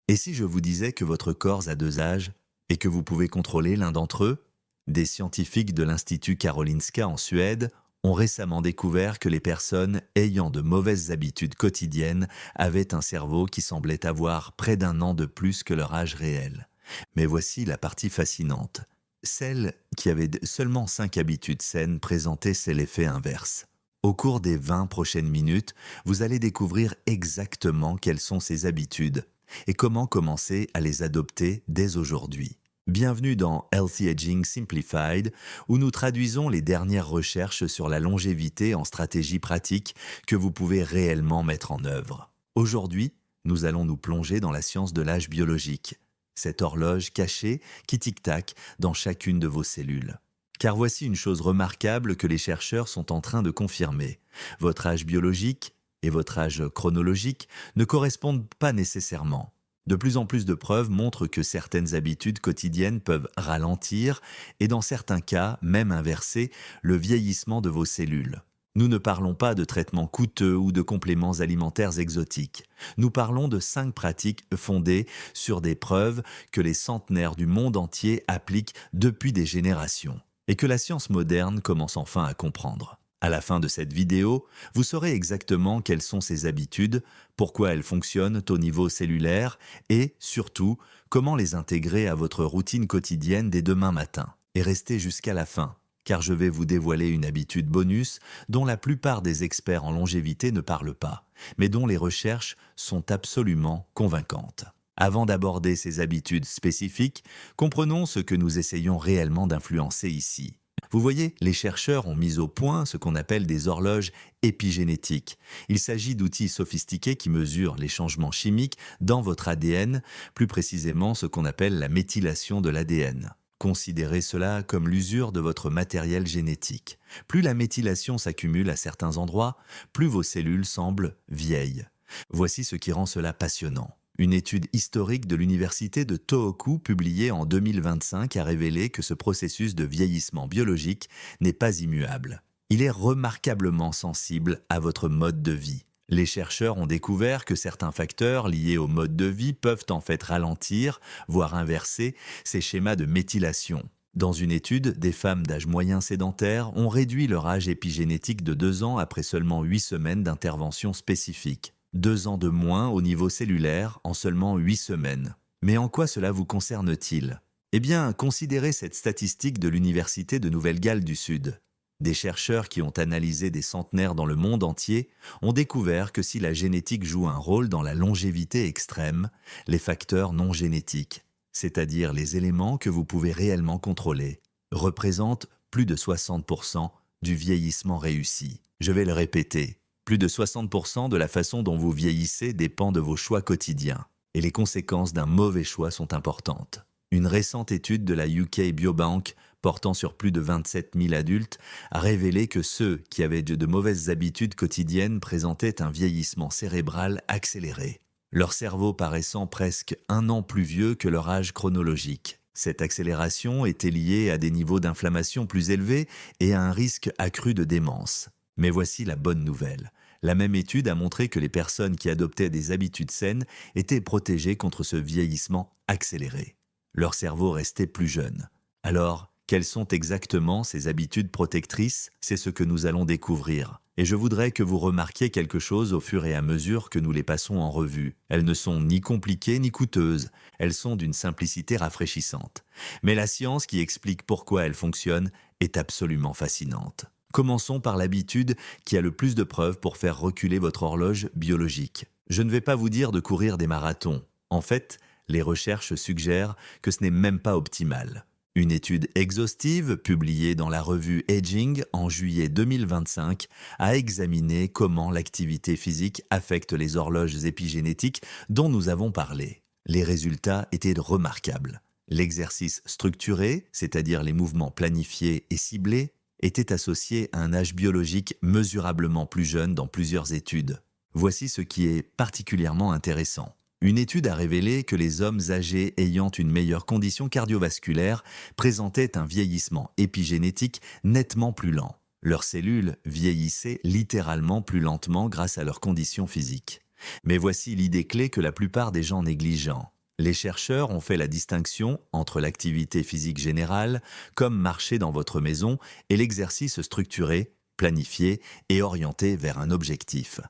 Et si je vous disais que votre corps a deux âges et que vous pouvez contrôler l'un d'entre eux? Des scientifiques de l'Institut Karolinska en Suède ont récemment découvert que les personnes ayant de mauvaises habitudes quotidiennes avaient un cerveau qui semblait avoir près d'un an de plus que leur âge réel. Mais voici la partie fascinante. Celles qui avaient seulement 5 habitudes saines présentaient l'effet inverse. Au cours des 20 prochaines minutes, vous allez découvrir exactement quelles sont ces habitudes et comment commencer à les adopter dès aujourd'hui. Bienvenue dans Healthy Aging Simplified, où nous traduisons les dernières recherches sur la longévité en stratégies pratiques que vous pouvez réellement mettre en œuvre. Aujourd'hui, nous allons nous plonger dans la science de l'âge biologique, cette horloge cachée qui tic-tac dans chacune de vos cellules. Car voici une chose remarquable que les chercheurs sont en train de confirmer. Votre âge biologique et votre âge chronologique ne correspondent pas nécessairement. De plus en plus de preuves montrent que certaines habitudes quotidiennes peuvent ralentir et dans certains cas, même inverser, le vieillissement de vos cellules. Nous ne parlons pas de traitements coûteux ou de compléments alimentaires exotiques. Nous parlons de 5 pratiques fondées sur des preuves que les centenaires du monde entier appliquent depuis des générations et que la science moderne commence enfin à comprendre. À la fin de cette vidéo, vous saurez exactement quelles sont ces habitudes, pourquoi elles fonctionnent au niveau cellulaire et, surtout, comment les intégrer à votre routine quotidienne dès demain matin. Et restez jusqu'à la fin, car je vais vous dévoiler une habitude bonus dont la plupart des experts en longévité ne parlent pas, mais dont les recherches sont absolument convaincantes. Avant d'aborder ces habitudes spécifiques, comprenons ce que nous essayons réellement d'influencer ici. Vous voyez, les chercheurs ont mis au point ce qu'on appelle des horloges épigénétiques. Il s'agit d'outils sophistiqués qui mesurent les changements chimiques dans votre ADN, plus précisément ce qu'on appelle la méthylation de l'ADN. Considérez cela comme l'usure de votre matériel génétique. Plus la méthylation s'accumule à certains endroits, plus vos cellules semblent vieilles. Voici ce qui rend cela passionnant. Une étude historique de l'université de Tohoku publiée en 2025 a révélé que ce processus de vieillissement biologique n'est pas immuable. Il est remarquablement sensible à votre mode de vie. Les chercheurs ont découvert que certains facteurs liés au mode de vie peuvent en fait ralentir, voire inverser, ces schémas de méthylation. Dans une étude, des femmes d'âge moyen sédentaire ont réduit leur âge épigénétique de 2 ans après seulement 8 semaines d'intervention spécifique. 2 ans de moins au niveau cellulaire en seulement 8 semaines. Mais en quoi cela vous concerne-t-il? Eh bien, considérez cette statistique de l'Université de Nouvelle-Galles du Sud. Des chercheurs qui ont analysé des centenaires dans le monde entier ont découvert que si la génétique joue un rôle dans la longévité extrême, les facteurs non génétiques, c'est-à-dire les éléments que vous pouvez réellement contrôler, représentent plus de 60% du vieillissement réussi. Je vais le répéter. Plus de 60% de la façon dont vous vieillissez dépend de vos choix quotidiens. Et les conséquences d'un mauvais choix sont importantes. Une récente étude de la UK Biobank, portant sur plus de 27 000 adultes, a révélé que ceux qui avaient de mauvaises habitudes quotidiennes présentaient un vieillissement cérébral accéléré. Leur cerveau paraissant presque 1 an plus vieux que leur âge chronologique. Cette accélération était liée à des niveaux d'inflammation plus élevés et à un risque accru de démence. Mais voici la bonne nouvelle. La même étude a montré que les personnes qui adoptaient des habitudes saines étaient protégées contre ce vieillissement accéléré. Leur cerveau restait plus jeune. Alors, quelles sont exactement ces habitudes protectrices? C'est ce que nous allons découvrir. Et je voudrais que vous remarquiez quelque chose au fur et à mesure que nous les passons en revue. Elles ne sont ni compliquées ni coûteuses. Elles sont d'une simplicité rafraîchissante. Mais la science qui explique pourquoi elles fonctionnent est absolument fascinante. Commençons par l'habitude qui a le plus de preuves pour faire reculer votre horloge biologique. Je ne vais pas vous dire de courir des marathons. En fait, les recherches suggèrent que ce n'est même pas optimal. Une étude exhaustive, publiée dans la revue Aging en juillet 2025, a examiné comment l'activité physique affecte les horloges épigénétiques dont nous avons parlé. Les résultats étaient remarquables. L'exercice structuré, c'est-à-dire les mouvements planifiés et ciblés, était associé à un âge biologique mesurablement plus jeune dans plusieurs études. Voici ce qui est particulièrement intéressant. Une étude a révélé que les hommes âgés ayant une meilleure condition cardiovasculaire présentaient un vieillissement épigénétique nettement plus lent. Leurs cellules vieillissaient littéralement plus lentement grâce à leur condition physique. Mais voici l'idée clé que la plupart des gens négligent. Les chercheurs ont fait la distinction entre l'activité physique générale, comme marcher dans votre maison, et l'exercice structuré, planifié et orienté vers un objectif.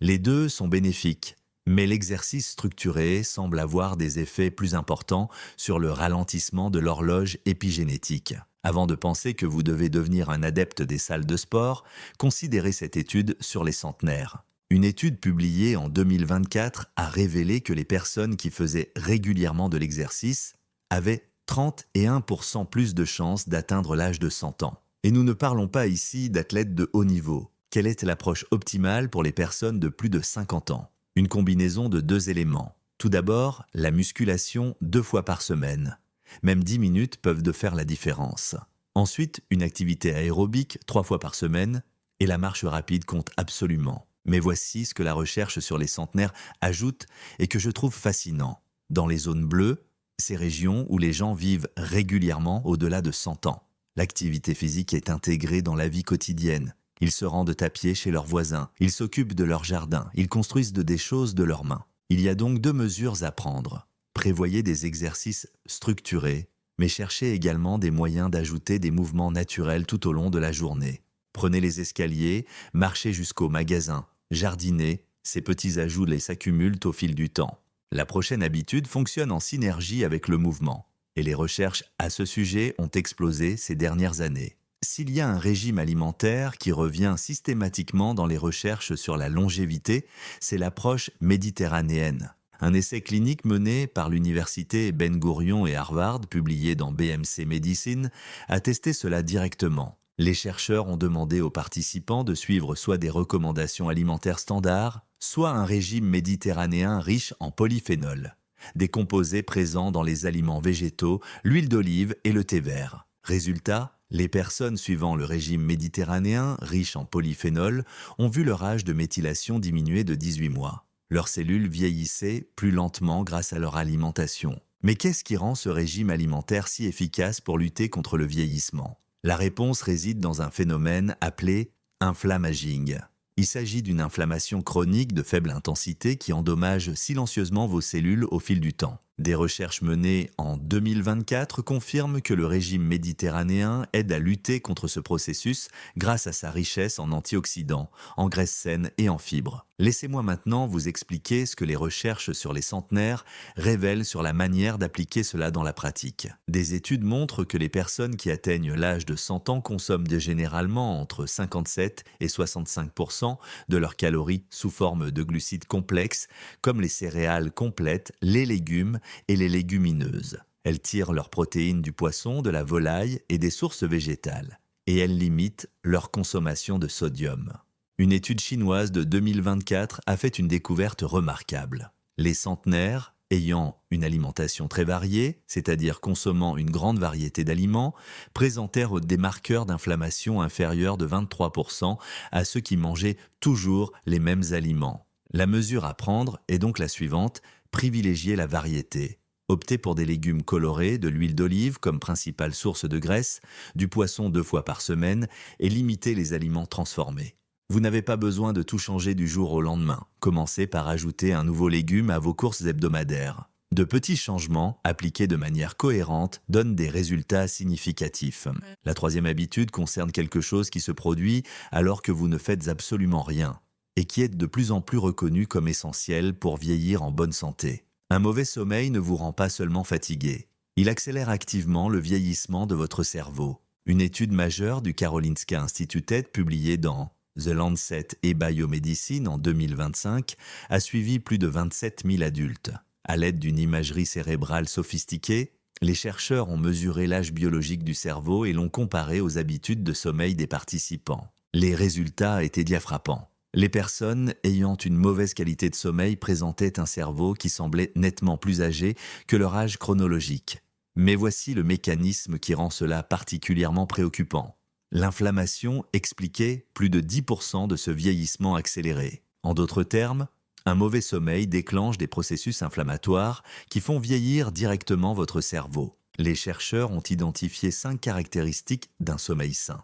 Les deux sont bénéfiques, mais l'exercice structuré semble avoir des effets plus importants sur le ralentissement de l'horloge épigénétique. Avant de penser que vous devez devenir un adepte des salles de sport, considérez cette étude sur les centenaires. Une étude publiée en 2024 a révélé que les personnes qui faisaient régulièrement de l'exercice avaient 31% plus de chances d'atteindre l'âge de 100 ans. Et nous ne parlons pas ici d'athlètes de haut niveau. Quelle est l'approche optimale pour les personnes de plus de 50 ans? Une combinaison de deux éléments. Tout d'abord, la musculation 2 fois par semaine. Même 10 minutes peuvent de faire la différence. Ensuite, une activité aérobique 3 fois par semaine, et la marche rapide compte absolument. Mais voici ce que la recherche sur les centenaires ajoute et que je trouve fascinant. Dans les zones bleues, ces régions où les gens vivent régulièrement au-delà de 100 ans, l'activité physique est intégrée dans la vie quotidienne. Ils se rendent à pied chez leurs voisins, ils s'occupent de leur jardin, ils construisent des choses de leurs mains. Il y a donc 2 mesures à prendre. Prévoyez des exercices structurés, mais cherchez également des moyens d'ajouter des mouvements naturels tout au long de la journée. Prenez les escaliers, marchez jusqu'au magasin, jardinez, ces petits ajouts s'accumulent au fil du temps. La prochaine habitude fonctionne en synergie avec le mouvement, et les recherches à ce sujet ont explosé ces dernières années. S'il y a un régime alimentaire qui revient systématiquement dans les recherches sur la longévité, c'est l'approche méditerranéenne. Un essai clinique mené par l'université Ben Gurion et Harvard, publié dans BMC Medicine, a testé cela directement. Les chercheurs ont demandé aux participants de suivre soit des recommandations alimentaires standards, soit un régime méditerranéen riche en polyphénols, des composés présents dans les aliments végétaux, l'huile d'olive et le thé vert. Résultat, les personnes suivant le régime méditerranéen, riche en polyphénols, ont vu leur âge de méthylation diminuer de 18 mois. Leurs cellules vieillissaient plus lentement grâce à leur alimentation. Mais qu'est-ce qui rend ce régime alimentaire si efficace pour lutter contre le vieillissement? La réponse réside dans un phénomène appelé inflammaging. Il s'agit d'une inflammation chronique de faible intensité qui endommage silencieusement vos cellules au fil du temps. Des recherches menées en 2024 confirment que le régime méditerranéen aide à lutter contre ce processus grâce à sa richesse en antioxydants, en graisses saines et en fibres. Laissez-moi maintenant vous expliquer ce que les recherches sur les centenaires révèlent sur la manière d'appliquer cela dans la pratique. Des études montrent que les personnes qui atteignent l'âge de 100 ans consomment généralement entre 57 et 65% de leurs calories sous forme de glucides complexes, comme les céréales complètes, les légumes et les légumineuses. Elles tirent leurs protéines du poisson, de la volaille et des sources végétales. Et elles limitent leur consommation de sodium. Une étude chinoise de 2024 a fait une découverte remarquable. Les centenaires, ayant une alimentation très variée, c'est-à-dire consommant une grande variété d'aliments, présentèrent des marqueurs d'inflammation inférieurs de 23% à ceux qui mangeaient toujours les mêmes aliments. La mesure à prendre est donc la suivante: privilégier la variété. Optez pour des légumes colorés, de l'huile d'olive comme principale source de graisse, du poisson 2 fois par semaine et limitez les aliments transformés. Vous n'avez pas besoin de tout changer du jour au lendemain. Commencez par ajouter un nouveau légume à vos courses hebdomadaires. De petits changements, appliqués de manière cohérente, donnent des résultats significatifs. La troisième habitude concerne quelque chose qui se produit alors que vous ne faites absolument rien, et qui est de plus en plus reconnu comme essentiel pour vieillir en bonne santé. Un mauvais sommeil ne vous rend pas seulement fatigué. Il accélère activement le vieillissement de votre cerveau. Une étude majeure du Karolinska Institutet publiée dans The Lancet et Biomedicine en 2025 a suivi plus de 27 000 adultes. À l'aide d'une imagerie cérébrale sophistiquée, les chercheurs ont mesuré l'âge biologique du cerveau et l'ont comparé aux habitudes de sommeil des participants. Les résultats étaient bien frappants. Les personnes ayant une mauvaise qualité de sommeil présentaient un cerveau qui semblait nettement plus âgé que leur âge chronologique. Mais voici le mécanisme qui rend cela particulièrement préoccupant. L'inflammation expliquait plus de 10% de ce vieillissement accéléré. En d'autres termes, un mauvais sommeil déclenche des processus inflammatoires qui font vieillir directement votre cerveau. Les chercheurs ont identifié 5 caractéristiques d'un sommeil sain.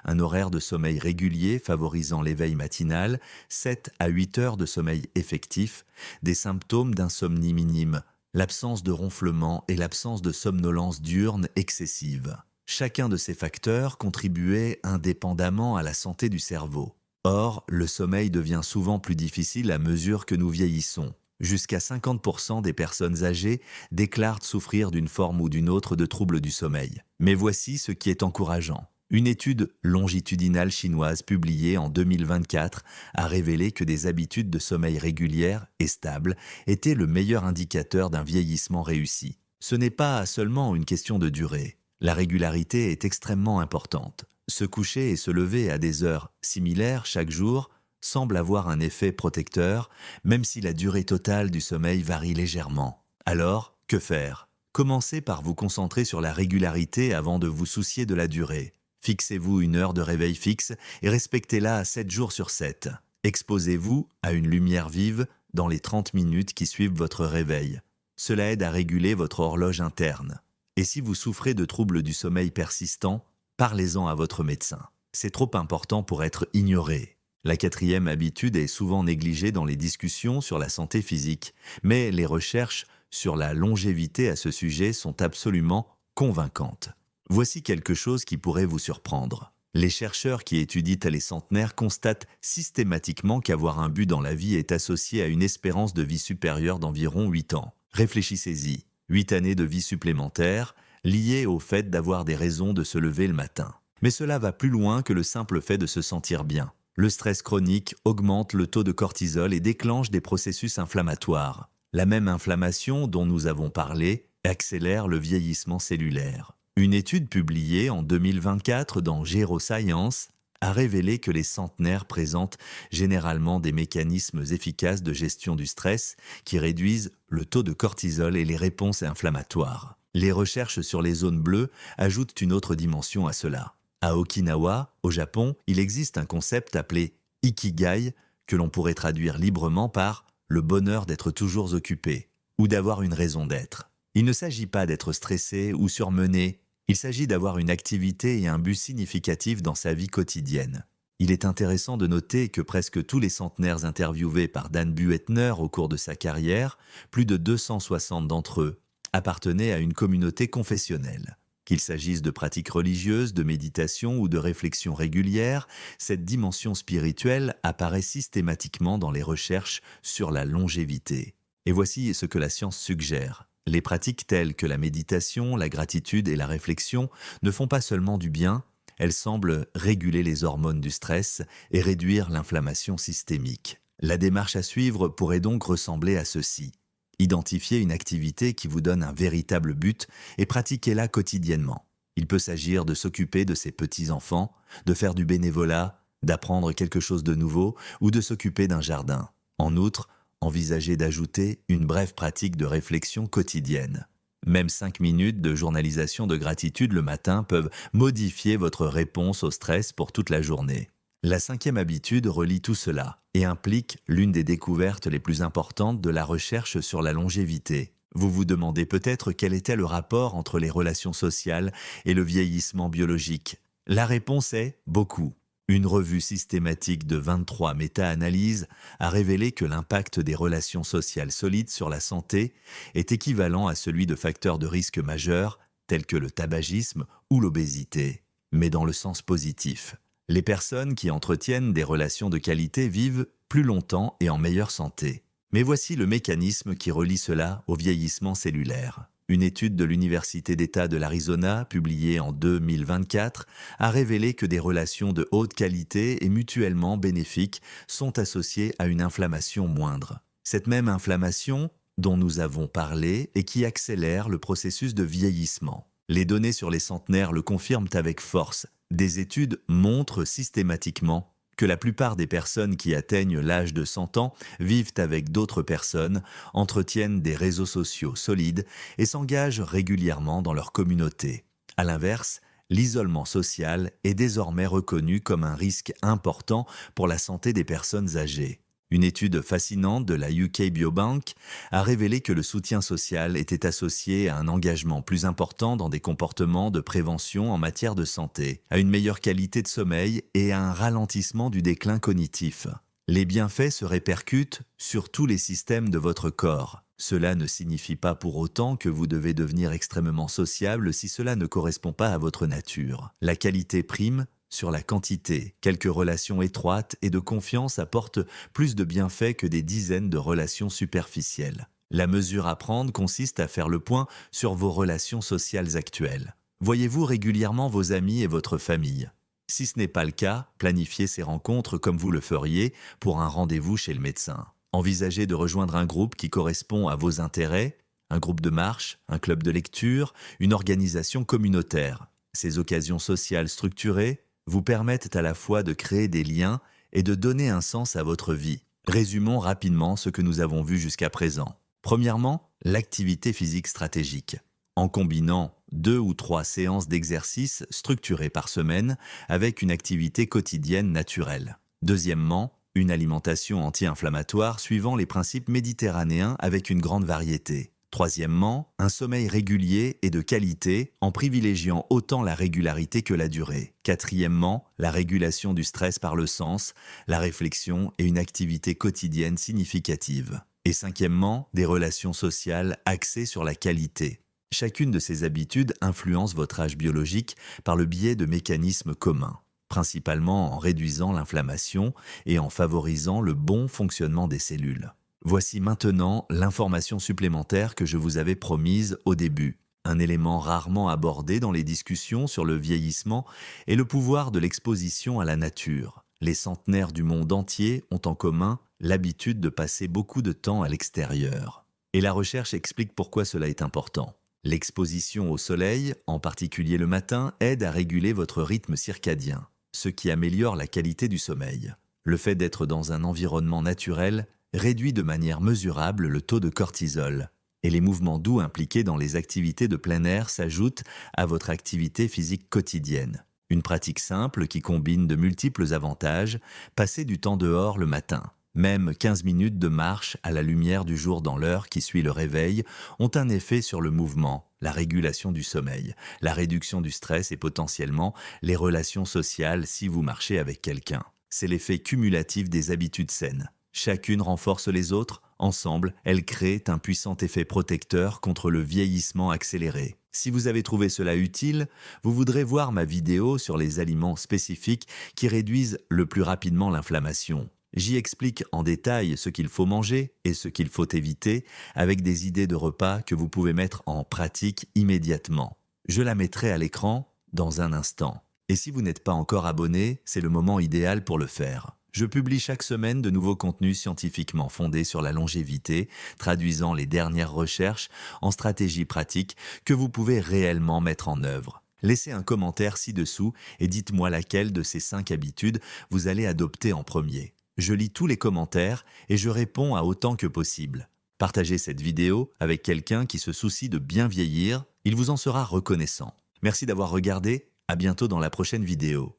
Un horaire de sommeil régulier favorisant l'éveil matinal, 7 à 8 heures de sommeil effectif, des symptômes d'insomnie minime, l'absence de ronflement et l'absence de somnolence diurne excessive. Chacun de ces facteurs contribuait indépendamment à la santé du cerveau. Or, le sommeil devient souvent plus difficile à mesure que nous vieillissons. Jusqu'à 50% des personnes âgées déclarent souffrir d'une forme ou d'une autre de troubles du sommeil. Mais voici ce qui est encourageant. Une étude longitudinale chinoise publiée en 2024 a révélé que des habitudes de sommeil régulières et stables étaient le meilleur indicateur d'un vieillissement réussi. Ce n'est pas seulement une question de durée. La régularité est extrêmement importante. Se coucher et se lever à des heures similaires chaque jour semble avoir un effet protecteur, même si la durée totale du sommeil varie légèrement. Alors, que faire? Commencez par vous concentrer sur la régularité avant de vous soucier de la durée. Fixez-vous une heure de réveil fixe et respectez-la 7 jours sur 7. Exposez-vous à une lumière vive dans les 30 minutes qui suivent votre réveil. Cela aide à réguler votre horloge interne. Et si vous souffrez de troubles du sommeil persistants, parlez-en à votre médecin. C'est trop important pour être ignoré. La 4e habitude est souvent négligée dans les discussions sur la santé physique, mais les recherches sur la longévité à ce sujet sont absolument convaincantes. Voici quelque chose qui pourrait vous surprendre. Les chercheurs qui étudient les centenaires constatent systématiquement qu'avoir un but dans la vie est associé à une espérance de vie supérieure d'environ 8 ans. Réfléchissez-y. 8 années de vie supplémentaires liées au fait d'avoir des raisons de se lever le matin. Mais cela va plus loin que le simple fait de se sentir bien. Le stress chronique augmente le taux de cortisol et déclenche des processus inflammatoires. La même inflammation dont nous avons parlé accélère le vieillissement cellulaire. Une étude publiée en 2024 dans Geroscience a révélé que les centenaires présentent généralement des mécanismes efficaces de gestion du stress qui réduisent le taux de cortisol et les réponses inflammatoires. Les recherches sur les zones bleues ajoutent une autre dimension à cela. À Okinawa, au Japon, il existe un concept appelé Ikigai que l'on pourrait traduire librement par « le bonheur d'être toujours occupé » ou d'avoir une raison d'être. Il ne s'agit pas d'être stressé ou surmené, il s'agit d'avoir une activité et un but significatif dans sa vie quotidienne. Il est intéressant de noter que presque tous les centenaires interviewés par Dan Buettner au cours de sa carrière, plus de 260 d'entre eux, appartenaient à une communauté confessionnelle. Qu'il s'agisse de pratiques religieuses, de méditation ou de réflexion régulière, cette dimension spirituelle apparaît systématiquement dans les recherches sur la longévité. Et voici ce que la science suggère. Les pratiques telles que la méditation, la gratitude et la réflexion ne font pas seulement du bien, elles semblent réguler les hormones du stress et réduire l'inflammation systémique. La démarche à suivre pourrait donc ressembler à ceci. Identifiez une activité qui vous donne un véritable but et pratiquez-la quotidiennement. Il peut s'agir de s'occuper de ses petits-enfants, de faire du bénévolat, d'apprendre quelque chose de nouveau ou de s'occuper d'un jardin. En outre, envisagez d'ajouter une brève pratique de réflexion quotidienne. Même 5 minutes de journalisation de gratitude le matin peuvent modifier votre réponse au stress pour toute la journée. La 5e habitude relie tout cela et implique l'une des découvertes les plus importantes de la recherche sur la longévité. Vous vous demandez peut-être quel était le rapport entre les relations sociales et le vieillissement biologique. La réponse est beaucoup. Une revue systématique de 23 méta-analyses a révélé que l'impact des relations sociales solides sur la santé est équivalent à celui de facteurs de risque majeurs tels que le tabagisme ou l'obésité, mais dans le sens positif. Les personnes qui entretiennent des relations de qualité vivent plus longtemps et en meilleure santé. Mais voici le mécanisme qui relie cela au vieillissement cellulaire. Une étude de l'Université d'État de l'Arizona, publiée en 2024, a révélé que des relations de haute qualité et mutuellement bénéfiques sont associées à une inflammation moindre. Cette même inflammation, dont nous avons parlé et qui accélère le processus de vieillissement. Les données sur les centenaires le confirment avec force. Des études montrent systématiquement que la plupart des personnes qui atteignent l'âge de 100 ans vivent avec d'autres personnes, entretiennent des réseaux sociaux solides et s'engagent régulièrement dans leur communauté. À l'inverse, l'isolement social est désormais reconnu comme un risque important pour la santé des personnes âgées. Une étude fascinante de la UK Biobank a révélé que le soutien social était associé à un engagement plus important dans des comportements de prévention en matière de santé, à une meilleure qualité de sommeil et à un ralentissement du déclin cognitif. Les bienfaits se répercutent sur tous les systèmes de votre corps. Cela ne signifie pas pour autant que vous devez devenir extrêmement sociable si cela ne correspond pas à votre nature. La qualité prime sur la quantité. Quelques relations étroites et de confiance apportent plus de bienfaits que des dizaines de relations superficielles. La mesure à prendre consiste à faire le point sur vos relations sociales actuelles. Voyez-vous régulièrement vos amis et votre famille? Si ce n'est pas le cas, planifiez ces rencontres comme vous le feriez pour un rendez-vous chez le médecin. Envisagez de rejoindre un groupe qui correspond à vos intérêts, un groupe de marche, un club de lecture, une organisation communautaire. Ces occasions sociales structurées vous permettent à la fois de créer des liens et de donner un sens à votre vie. Résumons rapidement ce que nous avons vu jusqu'à présent. Premièrement, l'activité physique stratégique. En combinant 2 ou 3 séances d'exercice structurées par semaine avec une activité quotidienne naturelle. Deuxièmement, une alimentation anti-inflammatoire suivant les principes méditerranéens avec une grande variété. Troisièmement, un sommeil régulier et de qualité en privilégiant autant la régularité que la durée. Quatrièmement, la régulation du stress par le sens, la réflexion et une activité quotidienne significative. Et cinquièmement, des relations sociales axées sur la qualité. Chacune de ces habitudes influence votre âge biologique par le biais de mécanismes communs, principalement en réduisant l'inflammation et en favorisant le bon fonctionnement des cellules. Voici maintenant l'information supplémentaire que je vous avais promise au début. Un élément rarement abordé dans les discussions sur le vieillissement est le pouvoir de l'exposition à la nature. Les centenaires du monde entier ont en commun l'habitude de passer beaucoup de temps à l'extérieur. Et la recherche explique pourquoi cela est important. L'exposition au soleil, en particulier le matin, aide à réguler votre rythme circadien, ce qui améliore la qualité du sommeil. Le fait d'être dans un environnement naturel réduit de manière mesurable le taux de cortisol, et les mouvements doux impliqués dans les activités de plein air s'ajoutent à votre activité physique quotidienne. Une pratique simple qui combine de multiples avantages, passer du temps dehors le matin. Même 15 minutes de marche à la lumière du jour dans l'heure qui suit le réveil ont un effet sur le mouvement, la régulation du sommeil, la réduction du stress et potentiellement les relations sociales si vous marchez avec quelqu'un. C'est l'effet cumulatif des habitudes saines. Chacune renforce les autres, ensemble, elles créent un puissant effet protecteur contre le vieillissement accéléré. Si vous avez trouvé cela utile, vous voudrez voir ma vidéo sur les aliments spécifiques qui réduisent le plus rapidement l'inflammation. J'y explique en détail ce qu'il faut manger et ce qu'il faut éviter avec des idées de repas que vous pouvez mettre en pratique immédiatement. Je la mettrai à l'écran dans un instant. Et si vous n'êtes pas encore abonné, c'est le moment idéal pour le faire. Je publie chaque semaine de nouveaux contenus scientifiquement fondés sur la longévité, traduisant les dernières recherches en stratégies pratiques que vous pouvez réellement mettre en œuvre. Laissez un commentaire ci-dessous et dites-moi laquelle de ces 5 habitudes vous allez adopter en premier. Je lis tous les commentaires et je réponds à autant que possible. Partagez cette vidéo avec quelqu'un qui se soucie de bien vieillir, il vous en sera reconnaissant. Merci d'avoir regardé, à bientôt dans la prochaine vidéo.